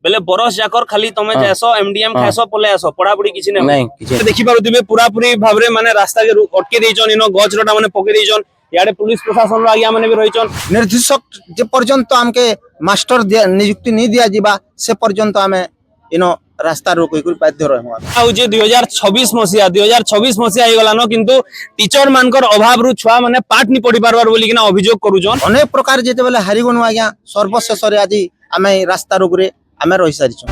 बेले बरस जाकर खाली तमे हाँ। जैसो एमडीएम हाँ। खाइसो पले आसो पढ़ापढ़ी किछि नै नहीं किसी देखि पारुथिबे पूरा पूरी भाबरे माने रास्ता के अटके देइछन इनो गछ रोटा माने पके देइछन याडे पुलिस प्रशासन रो आज्ञा माने भी रहिछन निर्देशक जे पर्यंत आमके मास्टर नियुक्ति नहीं दिया जिबा से पर्यंत आमे इनो रास्ता रोक बाध्य रहमु। होजे 2026 मसिया 2026 मसिया आइ गलानो किंतु टीचर मानकर अभाव रु छुआ माने पाठ नि पढ़ी पारबार बोली किना अभियोग करूछन अनेक प्रकार जेते बेले हारिगनु आज्ञा सर्वशेष रे आज आमे रास्ता रोक रे आमे रहि सारिछु।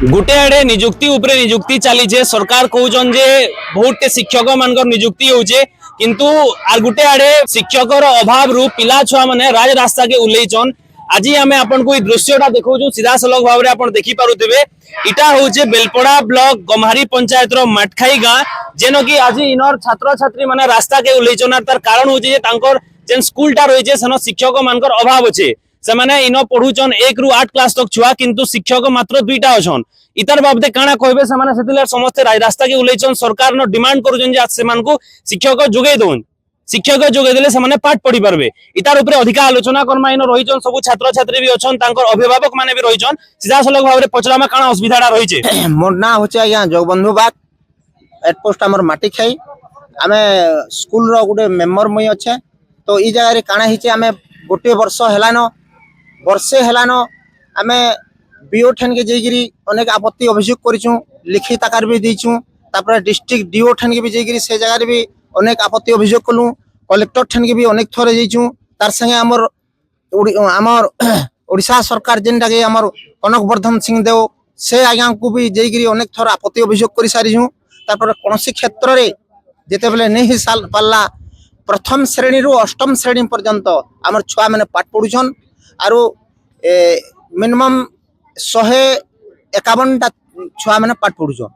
गुटे आड़े नियुक्ति उपरे नियुक्ति चली जे सरकार कहउछन जे बहुत शिक्षक मानकर नियुक्ति होउछे किंतु आर गुटे आड़े शिक्षकर अभाव रु पिला छुआ माने राज रास्ता के उल्लेछन। आज आमे आपन को दृश्यटा देखौछु सीधा सलग भाव रे आपन देखि पारुथिबे इटा होउछे बेलपड़ा ब्लॉक गम्हारी पंचायत रो मटखाई गां जेनो कि आज इनर छात्र छात्री माने रास्ता के उल्लेछन तार कारण होउछे जे तांकर जेन स्कूलटा रहिछे सेनो शिक्षक मानकर अभाव अछि से माने इनो पढुचन 1 रु 8 क्लास तक छुआ किंतु शिक्षक मात्र 2टा अछन इतार बाबदे काना कहबे से माने सेतिले समस्त रास्ता के उल्लेछन सरकार न डिमांड करूछन जे से मानको शिक्षक जोगे दोन शिक्षक जोगे देले से माने पाठ पढ़ी पारबे इतार उपरे अधिका आलोचना करमा इनो रहिछन सब छात्र छात्री भी अछन तांकर अभिभावक माने भी रहिछन सीधा सलग भाबरे पचरामा काना असुविधाडा रहिछे। मोर ना होचे आज्ञा जगबंधु बाग एट पोस्ट हमर माटी खाई आमे स्कूल रो गुटे मेंबर मई अच्छे तो ई जगह रे काना हिचे आमे गोटे वर्षे हेलानो आमे बीओ ठन के जेगिरी अनेक आपत्ति अभियोग करिछु लिखित आकार भी देइछु तापर डिस्ट्रिक्ट डीओ ठन के भी जेगिरी से जगह रे भी अनेक आपत्ति अभियोग कलु कलेक्टर ठन के भी अनेक थरे जेइछु तार संगे हमर ओडिशा सरकार जेनटा के हमर कनक वर्धन सिंह देव से आज्ञा को भी जेगिरी अनेक थर आपत्ति अभियोग करि सारिछु तापर कोनोसी क्षेत्र रे जेते बेले नहीं साल पाल्ला प्रथम श्रेणी रु अष्टम श्रेणी पर्यंत हमर छुआ माने पाठ पढुछन आरो मिनिमम 151टा छुआ माने पाठ पढुछन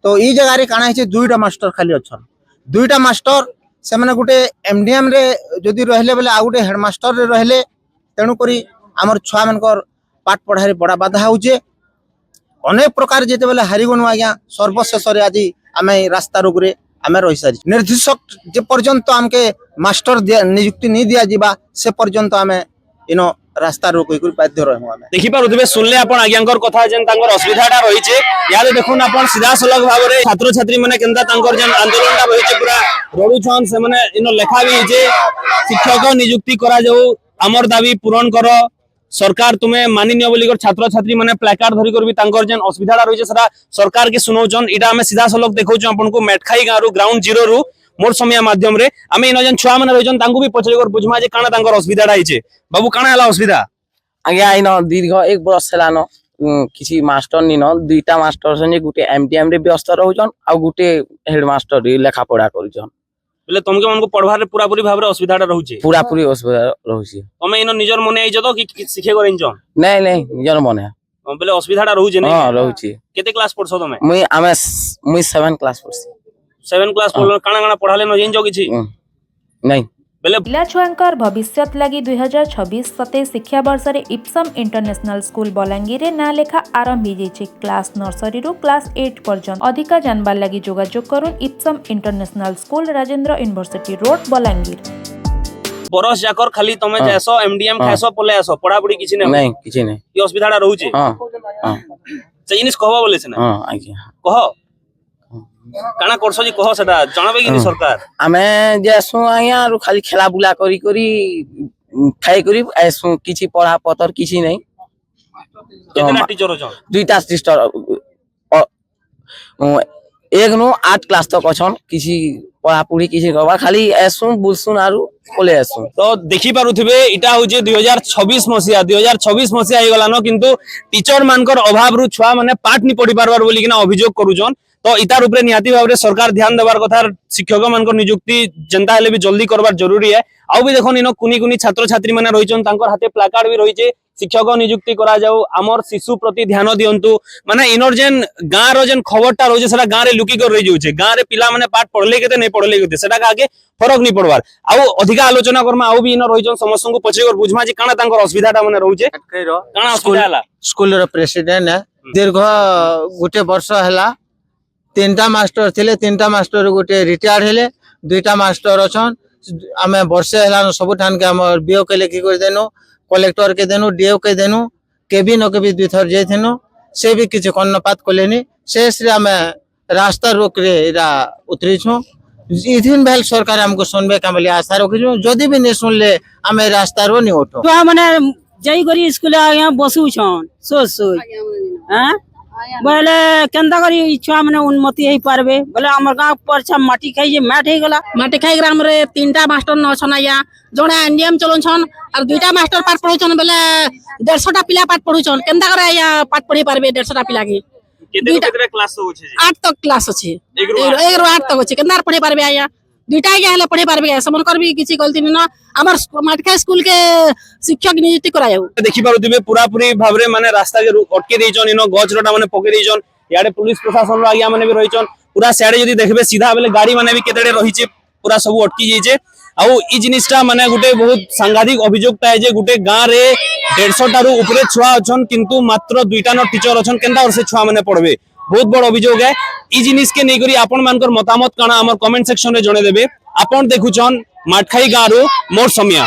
तो ई जगह रे काना हिचे 2टा मास्टर खाली अछन 2टा मास्टर से माने गुटे एमडीएम रे जदी रहले बेले आ गुटे हेडमास्टर रे रहले तेनु करी हमर छुआ मानकर पाठ पढ़ारे बड़ा बाधा होचे अनेक प्रकार जेते बेले हारिगनु आज्ञा सर्वशेष रे आज आमे रास्ता रोक रे आमे रहि सारी निर्देशक जे पर्यंत आमके मास्टर नियुक्ति नहीं दिया जिबा से पर्यंत आमे इनो रास्ता रोक बाध्य रहमु। आमे देखि पारुथिबे सुनले आपण आज्ञांकर कथा जेन तांकर असुविधाटा रहिछे यारे देखुन आपण सीधा सलग भाबरे छात्र छात्री माने केनता तांकर जेन आंदोलनटा रहिछे पूरा रडुछन से माने इनो लेखा भी जे शिक्षक नियुक्ति करा जाऊ हमर दाबी पूरण करो सरकार तुम्हें मानिनियो बोली छात्र छात्री माने प्लाकार्ड धरि कर भी तांकर जेन असुविधाटा रहिछे सेटा सरकार के सुनौछन इटा हमें सीधा सलग देखौछु आपण को मेटखाई गांरू ग्राउंड जीरो रु मोर समय माध्यम रे आमे इनो जेन छुआ माने रहिछन तांको भी पछरे कर बुझमा जे काना तांकर असुविधाटा हिचे बाबू काना हला असुविधा आज्ञा इन दीर्घ 1 वर्ष हेलानो किसी मास्टर निन 2टा मास्टर सने गुटे एमटीएम रे व्यस्त रहउछन आ गुटे हेडमास्टर रे लेखा पढ़ा करूछन बोले तुमके मन को पढ़वार पूरा पूरी भाबरे असुविधाटा रहउछे पूरा पूरी असुविधा रहउछी तमे इनो निजर मने आइछ तो कि सिखे करिनछ नहीं नहीं निजर मन है बोले असुविधाटा रहउछे नै हां रहउछी केते क्लास पढ़छो तमे मुई 7 क्लास पढ़सी 7 क्लास पढ़लो काना काना पढ़ाले न जिंजो किछि नहीं बेले पिला छुआंकर भविष्यत लगी 2026-27 शिक्षा वर्ष रे इप्सम इंटरनेशनल स्कूल बलांगीर रे ना लेखा आरंभ हो जाइए क्लास नर्सरी रु क्लास 8 पर्यंत अधिक जानबार लगी जोगाजोग करूँ Epson international school Rajendra university road Balangir बरस जाकर खाली तमे जैसो एमडीएम खाइसो पले आसो पढ़ापढ़ी किछि नै नहीं किछि नहीं ई असुविधाटा रहउछे हां हां से जिनिस कहबा बोले छै ना हां आज्ञा कह काना करछो जी कह सेटा जानबे कि सरकार आमे जेसु आया रु खाली खेला बुला करी करी खाई करी ऐसु किछि पढ़ा पतर किछि नहीं केतना टीचर छ 2टा सिस्टर 1 नु 8 क्लास तक अछन किछि पढ़ा पढ़ी किछि करबा खाली ऐसु बुलसुन आरु कोले ऐसु तो देखि पारुथिबे इटा होजे 2026 मसिया आइ गलानो किंतु टीचर मानकर अभाव रु छुआ माने पाठ नि पढ़ी पारबार बोली किना अभियोग करूछन तो इतार उपरे निहाती भाव सरकार ध्यान देवार कथा शिक्षक मानकर नियुक्ति जनता हेले भी जल्दी करबार जरूरी है आउ भी देखो इनो कुनी कुनी छात्र छात्री माने रहिछन तांकर हाथे प्लाकार्ड भी रहिछे शिक्षक नियुक्ति करा जाऊ आमर शिशु प्रति ध्यान दियंतु माने इनर जेन गां रो जेन खबरटा रहिछे सेटा गां रे लुकी कर रहि जाउछे गां रे पिला माने पाठ पढ़ले केते नै पढ़ले केते सेटा आगे फरक नि पड़वार आउ अधिक आलोचना करमा आउ भी इनर रहिछन समस्त को पछे कर बुझमा जे काना तांकर असुविधाटा माने रहुछे काना असुविधा हला स्कूल रो प्रेसिडेंट है दीर्घ गुटे वर्ष हला 3टा मास्टर थिले 3टा मास्टर गुटे रिटायर हेले 2टा मास्टर अछन आमे वर्षे हलान सब ठान के हमर बीओ के लेखी कर देनु कलेक्टर के देनु डीओ के देनु केबी न केबी दुई थर जेथिनु से भी किछ कर्णपात कलेनी शेष रे आमे रास्ता रोक रे इरा उतरी छु इथिन भेल सरकार हमको सुनबे का बोली आशा रखी छु जदी भी नहीं सुनले आमे रास्ता रो नहीं उठो छुआ माने जाई करी स्कूल यहाँ बसु छन सोच सोच हैं बोले केंदा करी छुआ माने उन्नति हेई पारबे बोले हमर गांव पर छ माटी खाई जे मैट हे गला माटी खाई ग्राम रे 3टा मास्टर न छन या जणे एनडीएम चलन छन और 2टा मास्टर पाठ पढु छन बेले 150 टा पिला पाठ पढु छन केंदा करे या पाठ पढी पारबे 150 टा पिला के केते क्लास होचे 8 तक क्लास अछि 1 रो 8 तक अछि केंदा पढी पारबे या 2टा के हले पढी पारबे समन करबी किछि गलती न हमर माटका स्कूल के शिक्षक नियुक्ति करायौ देखि पारुथिबे पूरा पूरी भाबरे माने रास्ता के अटके देइछन इनो गछ रोटा माने पके देइछन याडे पुलिस प्रशासन रो आगिया माने भी रहिछन पूरा साइड जदी देखबे सीधा बेले गाड़ी माने भी केतेडे रहिছে पूरा सब अटकी जाइछे आउ ई जिनिसटा माने गुटे बहुत सांघातिक अभियोगता है जे गुटे गां रे 150 टारू ऊपरे छुआ अछन किंतु मात्र 2टा न टीचर अछन केंदा और से छुआ माने पढ़बे बहुत बड़ अभियोग है ई जिनिस के नै करी आपन मानकर मतामत काना हमर कमेंट सेक्शन रे जणे देबे आपन देखुछन माटखाई गां रो मोर समिया।